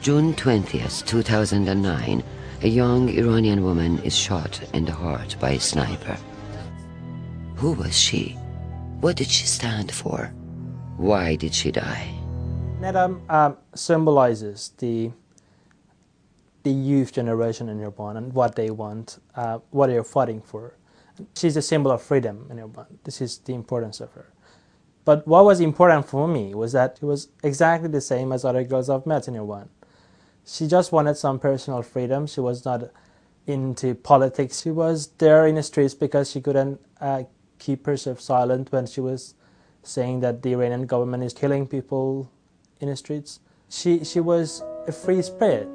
June 20th, 2009, a young Iranian woman is shot in the heart by a sniper. Who was she? What did she stand for? Why did she die? Neda symbolizes the youth generation in Iran and what they want, what they are fighting for. She's a symbol of freedom in Iran. This is the importance of her. But what was important for me was that she was exactly the same as other girls I've met in Iran. She just wanted some personal freedom. She was not into politics. She was there in the streets because she couldn't keep herself silent when she was saying that the Iranian government is killing people in the streets. She was a free spirit.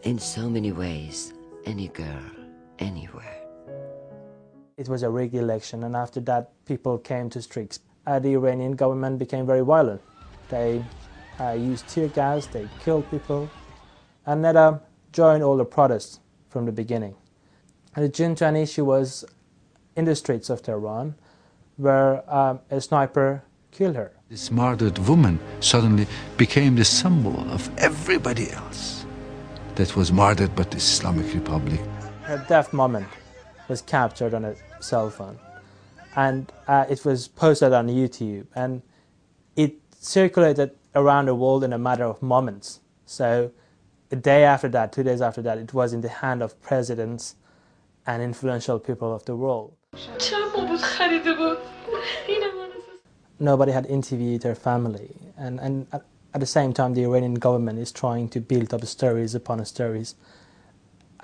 In so many ways, any girl, anywhere. It was a rigged election, and after that people came to streets. The Iranian government became very violent. They used tear gas, they killed people, and Neda joined all the protests from the beginning. On June 20, she was in the streets of Tehran, where a sniper killed her. This martyred woman suddenly became the symbol of everybody else that was martyred by the Islamic Republic. Her death moment was captured on a cell phone, and it was posted on YouTube, and it circulated around the world in a matter of moments. So a day after that, 2 days after that, it was in the hand of presidents and influential people of the world. Nobody had interviewed her family, and at the same time the Iranian government is trying to build up stories upon stories,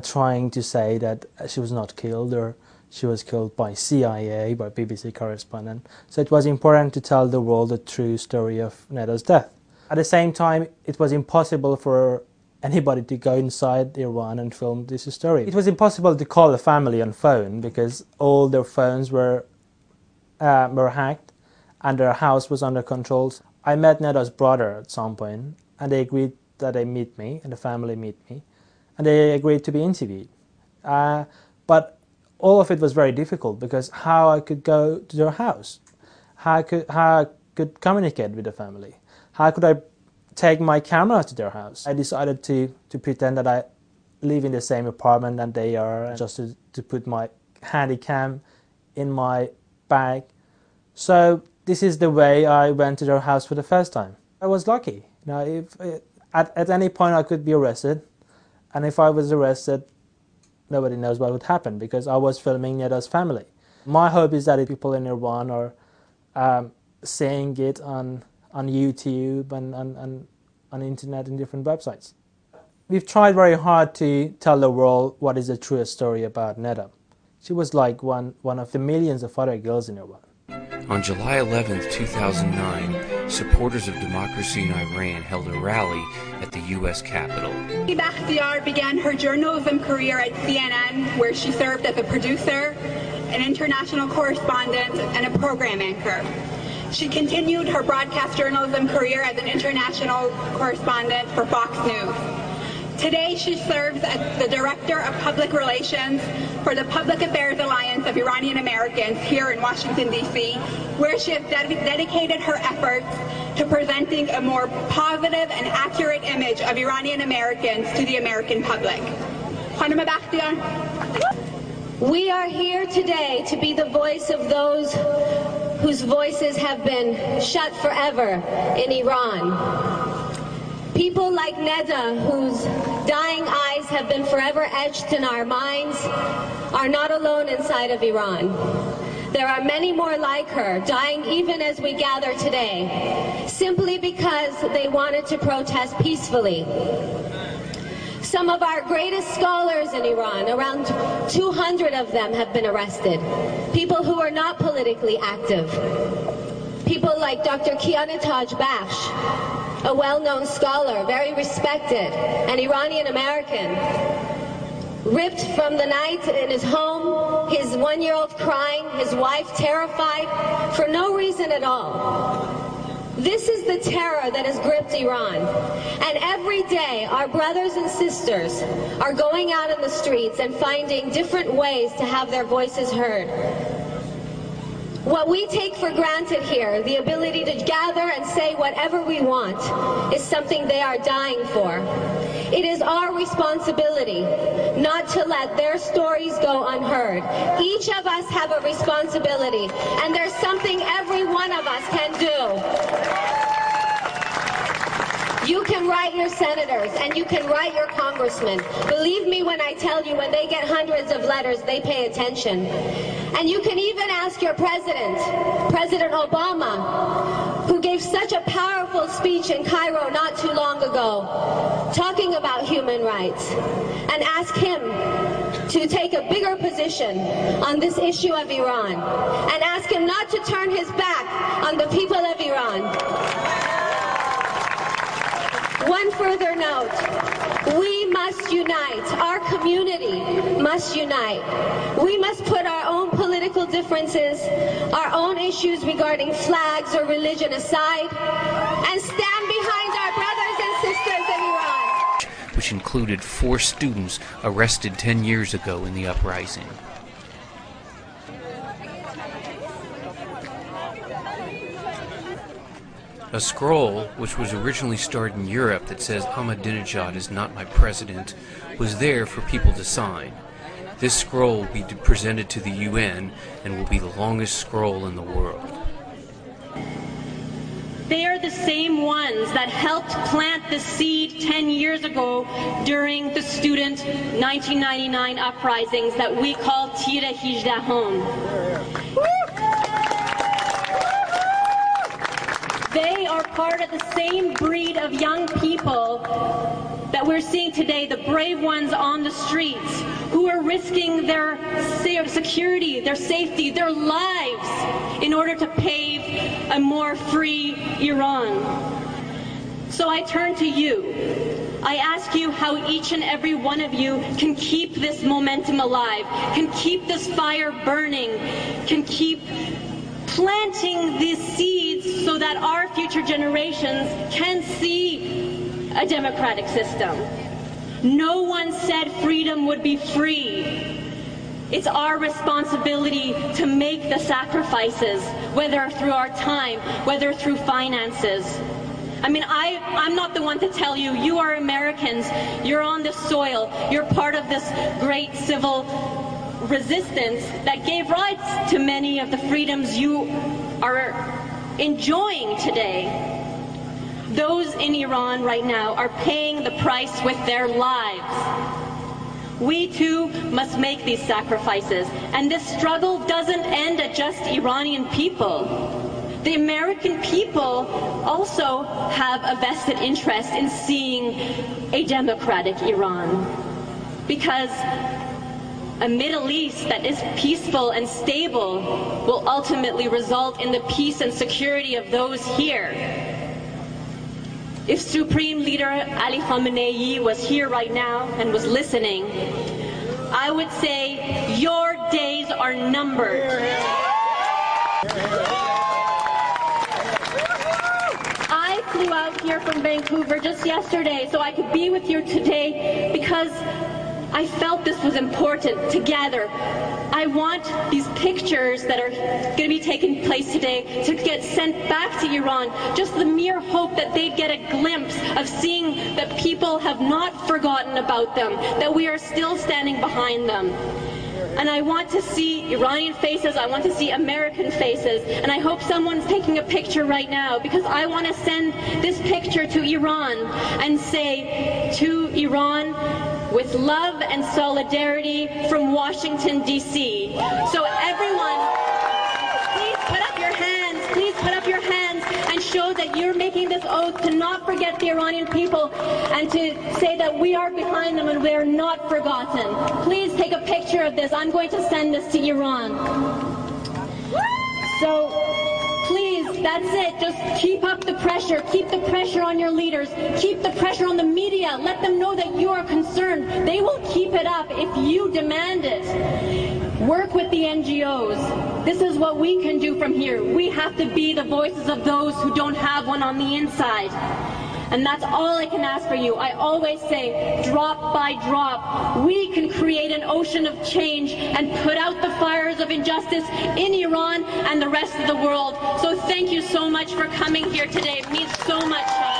trying to say that she was not killed, or she was killed by CIA, by BBC correspondent. So it was important to tell the world the true story of Neda's death. At the same time, it was impossible for anybody to go inside Iran and film this story. It was impossible to call the family on phone because all their phones were hacked and their house was under control. I met Neda's brother at some point, and they agreed that they meet me, and the family meet me, and they agreed to be interviewed. But all of it was very difficult because how I could go to their house, how I could communicate with the family, how could I take my camera to their house. I decided to pretend that I live in the same apartment that they are, just to put my handy cam in my bag. So this is the way I went to their house for the first time. I was lucky. You know, if at any point I could be arrested, and if I was arrested, nobody knows what would happen because I was filming Neda's family. My hope is that if people in Iran are seeing it on YouTube and on internet and different websites. We've tried very hard to tell the world what is the true story about Neda. She was like one of the millions of other girls in Iran. On July 11, 2009, supporters of democracy in Iran held a rally at the U.S. Capitol. Rudi Bakhtiar began her journalism career at CNN, where she served as a producer, an international correspondent, and a program anchor. She continued her broadcast journalism career as an international correspondent for Fox News. Today, she serves as the Director of Public Relations for the Public Affairs Alliance of Iranian Americans here in Washington, D.C., where she has dedicated her efforts to presenting a more positive and accurate image of Iranian Americans to the American public. Khanum Bakhtiar. We are here today to be the voice of those whose voices have been shut forever in Iran. People like Neda, whose dying eyes have been forever etched in our minds, are not alone inside of Iran. There are many more like her, dying even as we gather today, simply because they wanted to protest peacefully. Some of our greatest scholars in Iran, around 200 of them, have been arrested. People who are not politically active. People like Dr. Kianataj Bakhsh, a well-known scholar, very respected, an Iranian American, ripped from the night in his home, his one-year-old crying, his wife terrified, for no reason at all. This is the terror that has gripped Iran. And every day, our brothers and sisters are going out in the streets and finding different ways to have their voices heard. What we take for granted here, the ability to gather and say whatever we want, is something they are dying for. It is our responsibility not to let their stories go unheard. Each of us have a responsibility, and there's something every one of us can do. You can write your senators and you can write your congressmen. Believe me when I tell you, when they get hundreds of letters, they pay attention. And you can even ask your president, President Obama, who gave such a powerful speech in Cairo not too long ago, talking about human rights, and ask him to take a bigger position on this issue of Iran, and ask him not to turn his back on the people of Iran. One further note, we must unite, our community must unite. We must put our own political differences, our own issues regarding flags or religion aside, and stand behind our brothers and sisters in Iran. Which included 4 students arrested 10 years ago in the uprising. A scroll, which was originally started in Europe, that says Ahmadinejad is not my president, was there for people to sign. This scroll will be presented to the UN and will be the longest scroll in the world. They are the same ones that helped plant the seed 10 years ago during the student 1999 uprisings that we call Tire Hijdahom. They are part of the same breed of young people that we're seeing today, the brave ones on the streets, who are risking their security, their safety, their lives in order to pave a more free Iran. So I turn to you. I ask you how each and every one of you can keep this momentum alive, can keep this fire burning, can keep planting these seeds so that our future generations can see a democratic system. No one said freedom would be free. It's our responsibility to make the sacrifices, whether through our time, whether through finances. I mean, I'm not the one to tell you, you are Americans, you're on this soil, you're part of this great civil resistance that gave rise to many of the freedoms you are enjoying today. Those in Iran right now are paying the price with their lives. We too must make these sacrifices, and this struggle doesn't end at just Iranian people. The American people also have a vested interest in seeing a democratic Iran, because a Middle East that is peaceful and stable will ultimately result in the peace and security of those here. If Supreme Leader Ali Khamenei was here right now and was listening, I would say your days are numbered. I flew out here from Vancouver just yesterday so I could be with you today because I felt this was important to gather. I want these pictures that are going to be taking place today to get sent back to Iran. Just the mere hope that they'd get a glimpse of seeing that people have not forgotten about them, that we are still standing behind them. And I want to see Iranian faces, I want to see American faces, and I hope someone's taking a picture right now, because I want to send this picture to Iran and say to Iran, with love and solidarity from Washington, D.C. So everyone, please put up your hands and show that you're making this oath to not forget the Iranian people and to say that we are behind them and we are not forgotten. Please take a picture of this. I'm going to send this to Iran. So please, that's it. Just keep up the pressure. Keep the pressure on your leaders. Keep the pressure on the media. Let them know that you are concerned. They will keep it up if you demand it. Work with the NGOs. This is what we can do from here. We have to be the voices of those who don't have one on the inside. And that's all I can ask for you. I always say, drop by drop, we can create an ocean of change and put out the fires of injustice in Iran and the rest of the world. So thank you so much for coming here today. It means so much.